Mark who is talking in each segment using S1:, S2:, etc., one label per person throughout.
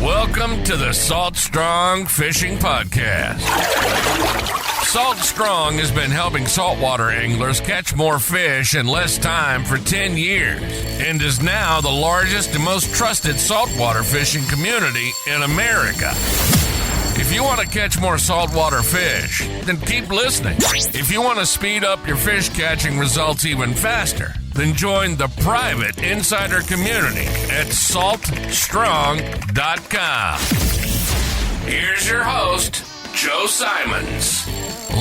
S1: Welcome to the Salt Strong Fishing Podcast. Salt Strong has been helping saltwater anglers catch more fish in less time for 10 years and is now the largest and most trusted saltwater fishing community in America. If you want to catch more saltwater fish, then keep listening. If you want to speed up your fish catching results even faster, then join the private insider community at saltstrong.com. Here's your host, Joe Simons.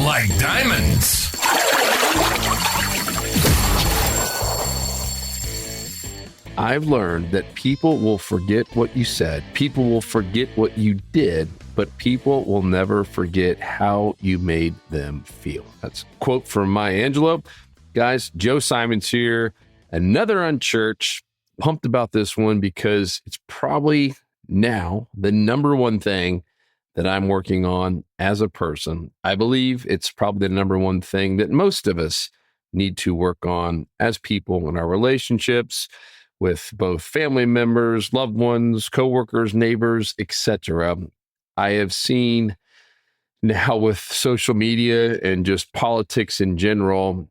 S1: Like diamonds.
S2: I've learned that people will forget what you said, people will forget what you did, but people will never forget how you made them feel. That's a quote from Maya Angelou. Guys, Joe Simons here, another Unchurched. Pumped about this one because it's probably now the number one thing that I'm working on as a person. I believe it's probably the number one thing that most of us need to work on as people in our relationships with both family members, loved ones, coworkers, neighbors, etc. I have seen now with social media and just politics in general,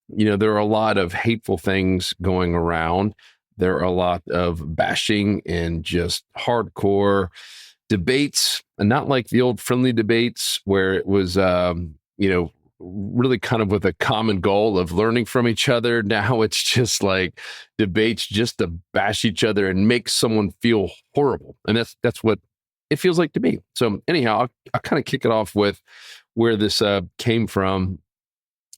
S2: there are a lot of hateful things going around. There are a lot of bashing and just hardcore debates, and not like the old friendly debates where it was, really kind of with a common goal of learning from each other. Now it's just like debates just to bash each other and make someone feel horrible. And that's what it feels like to me. So anyhow, I'll kind of kick it off with where this came from.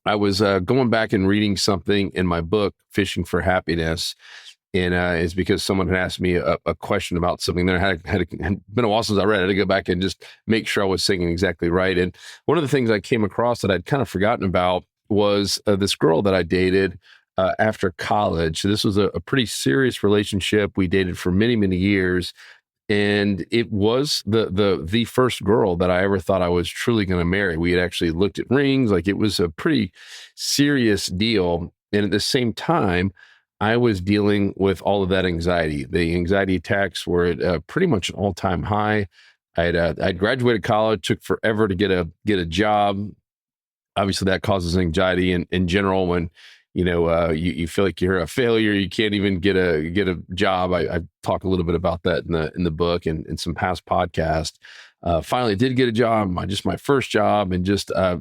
S2: I was going back and reading something in my book, Fishing for Happiness. And it's because someone had asked me a question about something that had been a while since I read it. I had to go back and just make sure I was saying exactly right. And one of the things I came across that I'd kind of forgotten about was this girl that I dated after college. So this was a pretty serious relationship. We dated for many, many years. And it was the first girl that I ever thought I was truly going to marry. We had actually looked at rings. Like, it was a pretty serious deal. And at the same time, I was dealing with all of that anxiety. The anxiety attacks were at pretty much an all-time high. I'd graduated college, took forever to get a job. Obviously, that causes anxiety in general when you feel like you're a failure. You can't even get a job. I talk a little bit about that in the book and in some past podcasts. Finally did get a job, my first job, and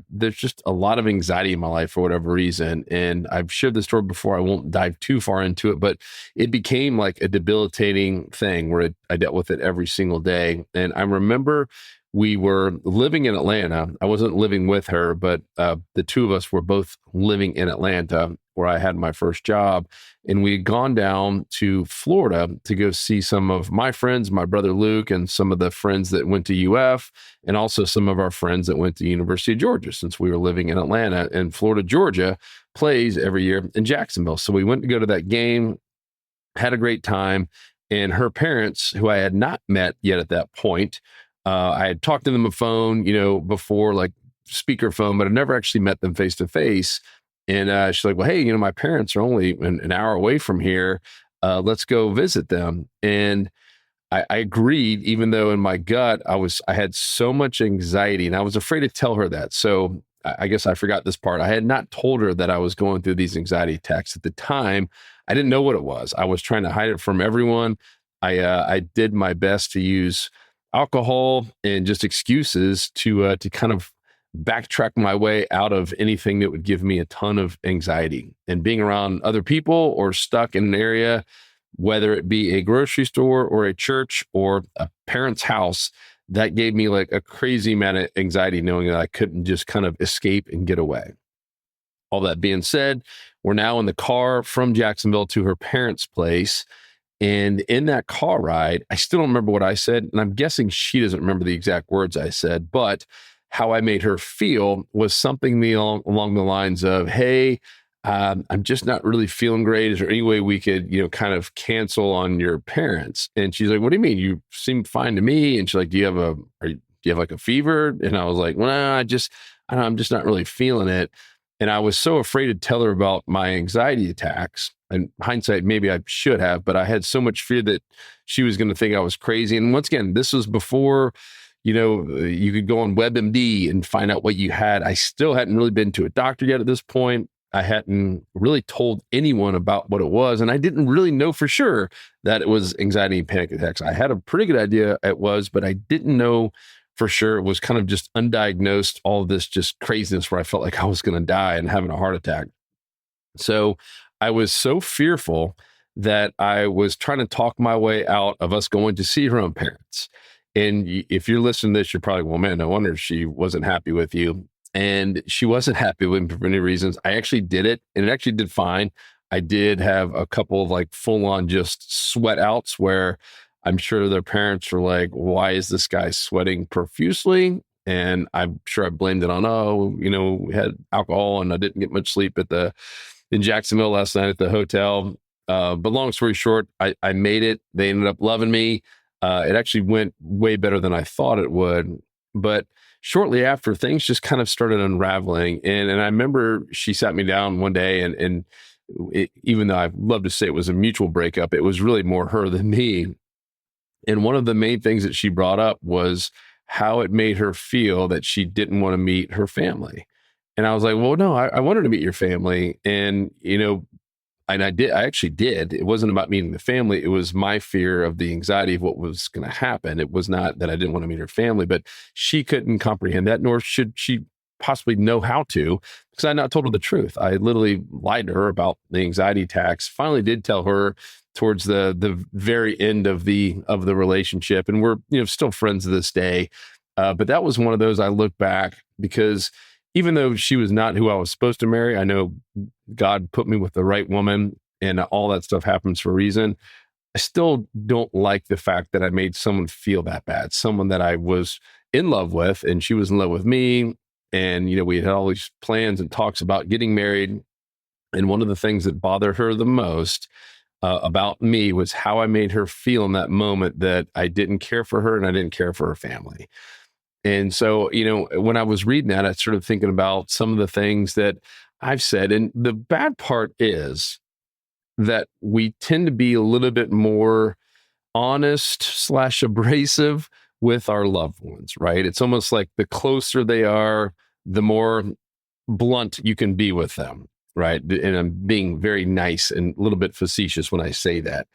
S2: there's just a lot of anxiety in my life for whatever reason. And I've shared this story before. I won't dive too far into it, but it became like a debilitating thing where I dealt with it every single day. And I remember we were living in Atlanta. I wasn't living with her, but the two of us were both living in Atlanta, where I had my first job. And we had gone down to Florida to go see some of my friends, my brother Luke, and some of the friends that went to UF, and also some of our friends that went to University of Georgia, since we were living in Atlanta. And Florida, Georgia plays every year in Jacksonville. So we went to go to that game, had a great time. And her parents, who I had not met yet at that point, I had talked to them on the phone, before, like speakerphone, but I never actually met them face to face. And she's like, well, hey, my parents are only an hour away from here. Let's go visit them. And I agreed, even though in my gut, I had so much anxiety and I was afraid to tell her that. So I guess I forgot this part. I had not told her that I was going through these anxiety attacks at the time. I didn't know what it was. I was trying to hide it from everyone. I did my best to use alcohol and just excuses to kind of backtrack my way out of anything that would give me a ton of anxiety. And being around other people or stuck in an area, whether it be a grocery store or a church or a parent's house, that gave me like a crazy amount of anxiety, knowing that I couldn't just kind of escape and get away. All that being said, we're now in the car from Jacksonville to her parents' place. And in that car ride, I still don't remember what I said. And I'm guessing she doesn't remember the exact words I said, but how I made her feel was something along the lines of, hey, I'm just not really feeling great. Is there any way we could, kind of cancel on your parents? And she's like, what do you mean? You seem fine to me. And she's like, do you have like a fever? And I was like, well, I'm just not really feeling it. And I was so afraid to tell her about my anxiety attacks. And hindsight, maybe I should have, but I had so much fear that she was going to think I was crazy. And once again, this was before, you could go on WebMD and find out what you had. I still hadn't really been to a doctor yet at this point. I hadn't really told anyone about what it was. And I didn't really know for sure that it was anxiety and panic attacks. I had a pretty good idea it was, but I didn't know for sure. It was kind of just undiagnosed, all of this just craziness where I felt like I was going to die and having a heart attack. So I was so fearful that I was trying to talk my way out of us going to see her own parents. And if you're listening to this, you're probably, well, man, no wonder she wasn't happy with you. And she wasn't happy with me for many reasons. I actually did it, and it actually did fine. I did have a couple of like full on just sweat outs where I'm sure their parents were like, why is this guy sweating profusely? And I'm sure I blamed it on, we had alcohol and I didn't get much sleep in Jacksonville last night at the hotel. But long story short, I made it. They ended up loving me. It actually went way better than I thought it would. But shortly after, things just kind of started unraveling. And I remember she sat me down one day and even though I'd love to say it was a mutual breakup, it was really more her than me. And one of the main things that she brought up was how it made her feel that she didn't want to meet her family. And I was like, well, no, I wanted to meet your family. And, and I actually did. It wasn't about meeting the family. It was my fear of the anxiety of what was going to happen. It was not that I didn't want to meet her family, but she couldn't comprehend that, nor should she possibly know how to, because I had not told her the truth. I literally lied to her about the anxiety attacks. Finally did tell her towards the very end of the relationship, and we're still friends to this day. But that was one of those I look back, because even though she was not who I was supposed to marry, I know God put me with the right woman, and all that stuff happens for a reason. I still don't like the fact that I made someone feel that bad, someone that I was in love with, and she was in love with me. And, we had all these plans and talks about getting married. And one of the things that bothered her the most about me was how I made her feel in that moment, that I didn't care for her and I didn't care for her family. And so, when I was reading that, I started thinking about some of the things that I've said. And the bad part is that we tend to be a little bit more honest / abrasive with our loved ones, right? It's almost like the closer they are, the more blunt you can be with them, right? And I'm being very nice and a little bit facetious when I say that,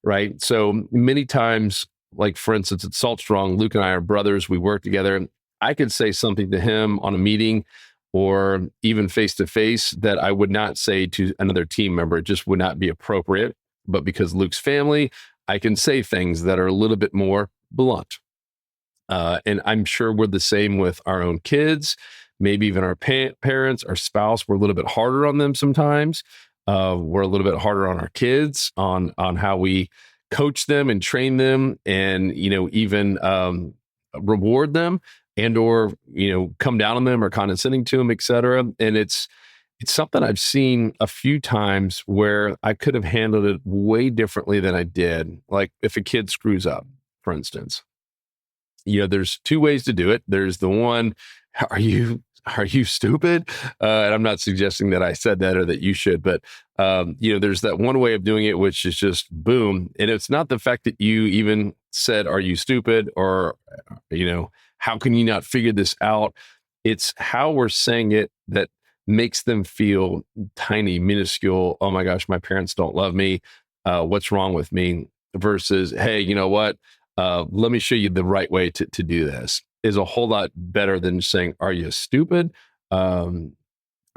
S2: right? So many times, like for instance, at Salt Strong, Luke and I are brothers. We work together. I could say something to him on a meeting or even face to face that I would not say to another team member. It just would not be appropriate. But because Luke's family, I can say things that are a little bit more blunt. And I'm sure we're the same with our own kids, maybe even our parents, our spouse. We're a little bit harder on them sometimes. We're a little bit harder on our kids on how we coach them and train them, and even reward them, and or come down on them or condescending to them, etc. And it's something I've seen a few times where I could have handled it way differently than I did. Like if a kid screws up, for instance. There's two ways to do it. There's the one, are you stupid? And I'm not suggesting that I said that or that you should, but there's that one way of doing it, which is just boom. And it's not the fact that you even said, are you stupid? Or, how can you not figure this out? It's how we're saying it that makes them feel tiny, minuscule. Oh my gosh, my parents don't love me. What's wrong with me? Versus, hey, you know what? Let me show you the right way to do this, is a whole lot better than saying, are you stupid? And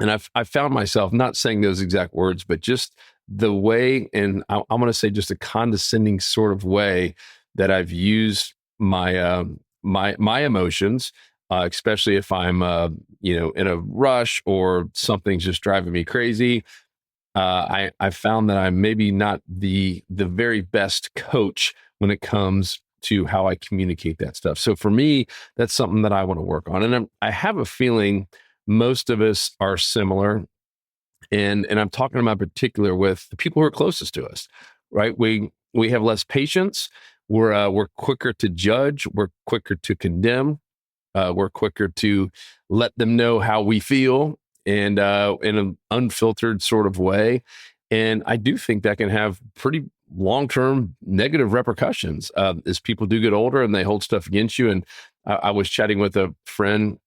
S2: I've found myself not saying those exact words, but just the way, and I'm going to say just a condescending sort of way that I've used my my emotions, especially if I'm in a rush or something's just driving me crazy. I found that I'm maybe not the very best coach when it comes to how I communicate that stuff. So for me, that's something that I want to work on. And I have a feeling most of us are similar. And I'm talking about particular with the people who are closest to us, right? We have less patience. We're quicker to judge. We're quicker to condemn. We're quicker to let them know how we feel. and in an unfiltered sort of way. And I do think that can have pretty long-term negative repercussions as people do get older and they hold stuff against you. And I was chatting with a friend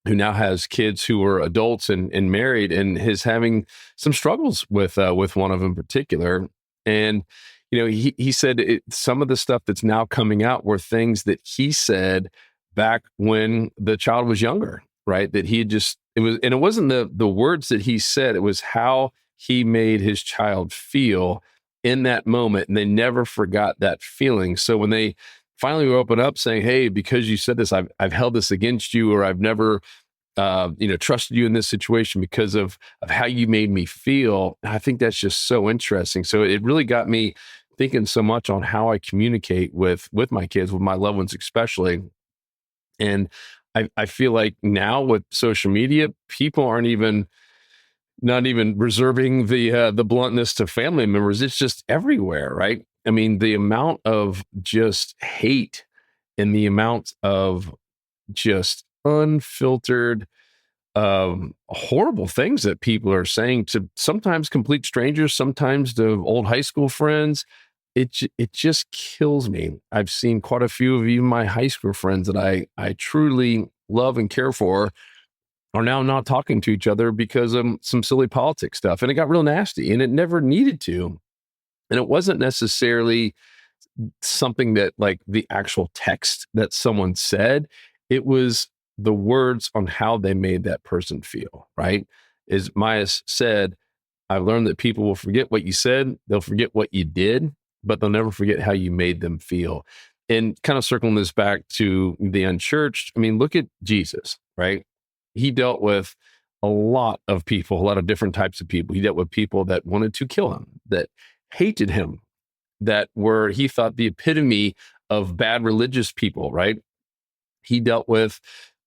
S2: who now has kids who are adults and married, and is having some struggles with one of them in particular. And he said some of the stuff that's now coming out were things that he said back when the child was younger, right? That he just it wasn't the words that he said, it was how he made his child feel in that moment, and they never forgot that feeling. So when they finally open up saying, "Hey, because you said this, I've held this against you, or I've never, trusted you in this situation because of how you made me feel," I think that's just so interesting. So it really got me thinking so much on how I communicate with my kids, with my loved ones especially. And I feel like now with social media, people aren't even not even reserving the bluntness to family members. It's just everywhere, right? I mean, the amount of just hate and the amount of just unfiltered, horrible things that people are saying to sometimes complete strangers, sometimes to old high school friends. It just kills me. I've seen quite a few of even my high school friends that I truly love and care for are now not talking to each other because of some silly politics stuff. And it got real nasty, and it never needed to. And it wasn't necessarily something that, like, the actual text that someone said. It was the words on how they made that person feel, right? As Maya said, I've learned that people will forget what you said, they'll forget what you did, but they'll never forget how you made them feel. And kind of circling this back to the unchurched, I mean, look at Jesus, right? He dealt with a lot of people, a lot of different types of people. He dealt with people that wanted to kill him, that hated him, that were, he thought, the epitome of bad religious people, right? He dealt with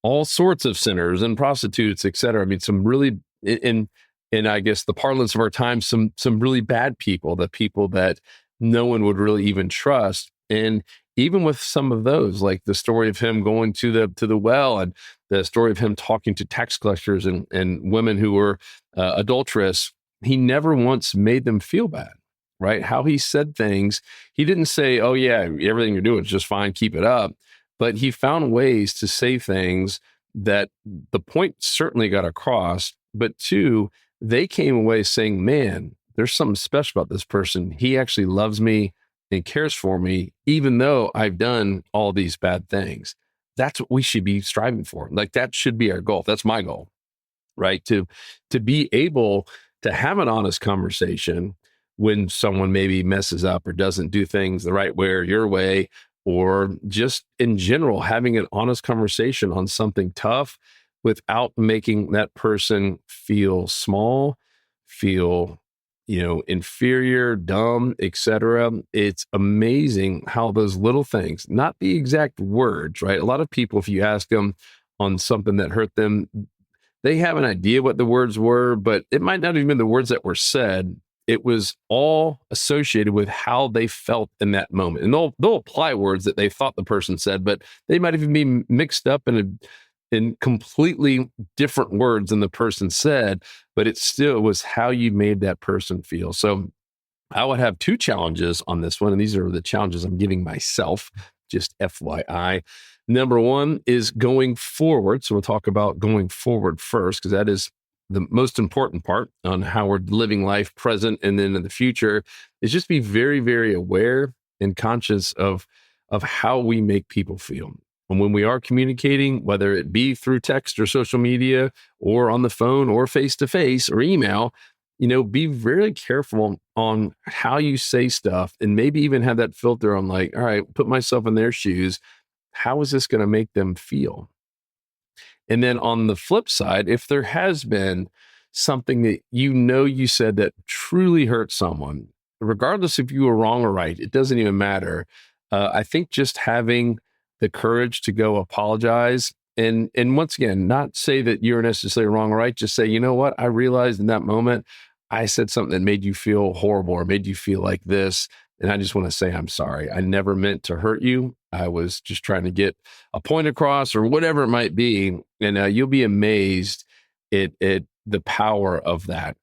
S2: all sorts of sinners and prostitutes, et cetera. I mean, some really, in I guess the parlance of our time, some really bad people, the people that no one would really even trust. And even with some of those, like the story of him going to the well, and the story of him talking to tax collectors and women who were adulterous, he never once made them feel bad, right? How he said things, he didn't say, "Oh yeah, everything you're doing is just fine, keep it up." But he found ways to say things that the point certainly got across, but two, they came away saying, "Man, there's something special about this person. He actually loves me and cares for me, even though I've done all these bad things." That's what we should be striving for. Like, that should be our goal. That's my goal, right? To be able to have an honest conversation when someone maybe messes up or doesn't do things the right way or your way, or just in general, having an honest conversation on something tough without making that person feel small, feel inferior, dumb, etc. It's amazing how those little things, not the exact words, right? A lot of people, if you ask them on something that hurt them, they have an idea what the words were, but it might not even be the words that were said. It was all associated with how they felt in that moment. And they'll apply words that they thought the person said, but they might even be mixed up in completely different words than the person said, but it still was how you made that person feel. So I would have two challenges on this one, and these are the challenges I'm giving myself, just FYI. Number one is going forward. So we'll talk about going forward first, because that is the most important part on how we're living life present and then in the future, is just be very, very aware and conscious of how we make people feel. And when we are communicating, whether it be through text or social media or on the phone or face-to-face or email, be very careful on how you say stuff, and maybe even have that filter on, like, all right, put myself in their shoes. How is this going to make them feel? And then on the flip side, if there has been something that you said that truly hurt someone, regardless if you were wrong or right, it doesn't even matter. I think just having the courage to go apologize, and once again, not say that you're necessarily wrong or right, just say, you know what, I realized in that moment I said something that made you feel horrible or made you feel like this, and I just want to say I'm sorry. I never meant to hurt you. I was just trying to get a point across, or whatever it might be. And you'll be amazed at the power of that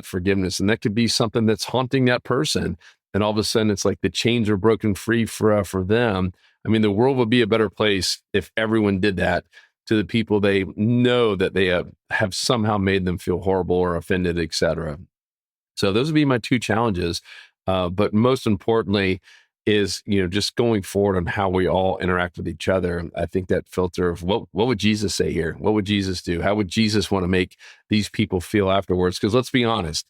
S2: forgiveness. And that could be something that's haunting that person. And all of a sudden it's like the chains are broken free for them. I mean, the world would be a better place if everyone did that to the people they know that they have somehow made them feel horrible or offended, etc. So those would be my two challenges. But most importantly is, just going forward on how we all interact with each other. I think that filter of what would Jesus say here? What would Jesus do? How would Jesus want to make these people feel afterwards? Because let's be honest,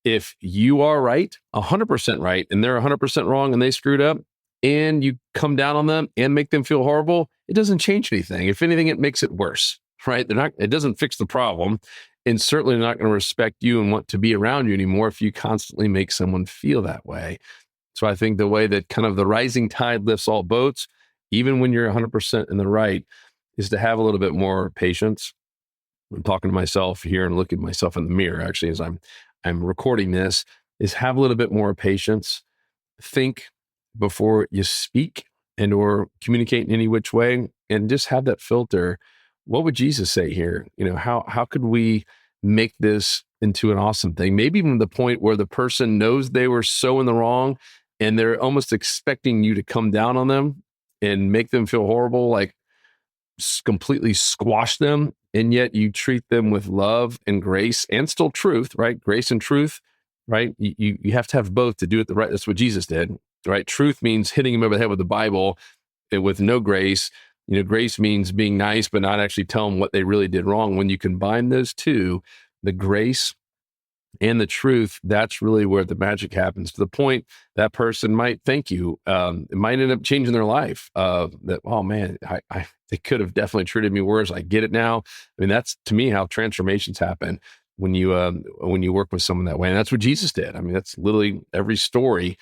S2: if you are right, 100% right, and they're 100% wrong and they screwed up, and you come down on them and make them feel horrible, it doesn't change anything. If anything, it makes it worse, right? It doesn't fix the problem, and certainly not going to respect you and want to be around you anymore if you constantly make someone feel that way. So I think the way that kind of the rising tide lifts all boats, even when you're 100% in the right, is to have a little bit more patience. I'm talking to myself here and looking at myself in the mirror, actually, as I'm recording this, is have a little bit more patience. Think before you speak and or communicate in any which way, and just have that filter. What would Jesus say here? How could we make this into an awesome thing? Maybe even the point where the person knows they were so in the wrong and they're almost expecting you to come down on them and make them feel horrible, like completely squash them. And yet you treat them with love and grace and still truth, right? Grace and truth, right? You have to have both to do it the right. That's what Jesus did, right? Truth means hitting him over the head with the Bible with no grace. Grace means being nice, but not actually tell them what they really did wrong. When you combine those two, the grace and the truth, that's really where the magic happens, to the point that person might thank you. It might end up changing their life. That, oh man, they could have definitely treated me worse. I get it now. I mean, that's to me how transformations happen when you work with someone that way. And that's what Jesus did. I mean, that's literally every story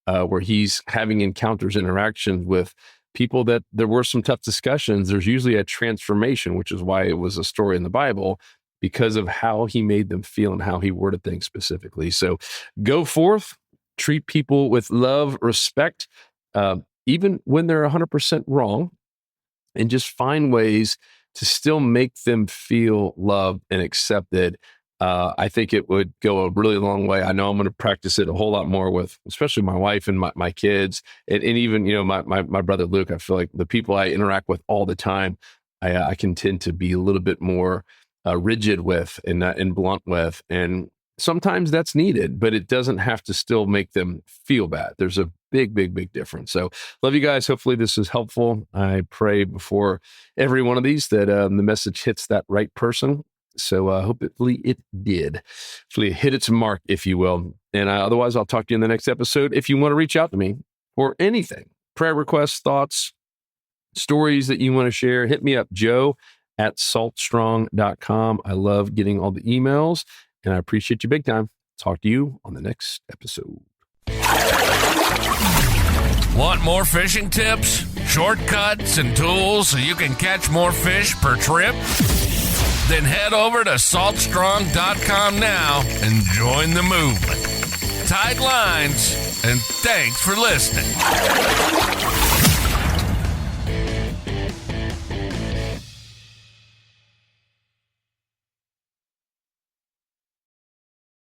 S2: where he's having encounters, interactions with people that there were some tough discussions. There's usually a transformation, which is why it was a story in the Bible, because of how he made them feel and how he worded things specifically. So go forth, treat people with love, respect, even when they're 100% wrong, and just find ways to still make them feel loved and accepted. I think it would go a really long way. I know I'm going to practice it a whole lot more with, especially my wife and my kids, and even, my brother Luke. I feel like the people I interact with all the time, I can tend to be a little bit more rigid with and blunt with. And sometimes that's needed, but it doesn't have to still make them feel bad. There's a big, big, big difference. So love you guys. Hopefully this is helpful. I pray before every one of these that the message hits that right person. So hopefully it did. Hopefully it hit its mark, if you will. And otherwise, I'll talk to you in the next episode. If you want to reach out to me for anything, prayer requests, thoughts, stories that you want to share, hit me up, joe@saltstrong.com. I love getting all the emails, and I appreciate you big time. Talk to you on the next episode.
S1: Want more fishing tips, shortcuts, and tools so you can catch more fish per trip? Then head over to saltstrong.com now and join the movement. Tight lines, and thanks for listening.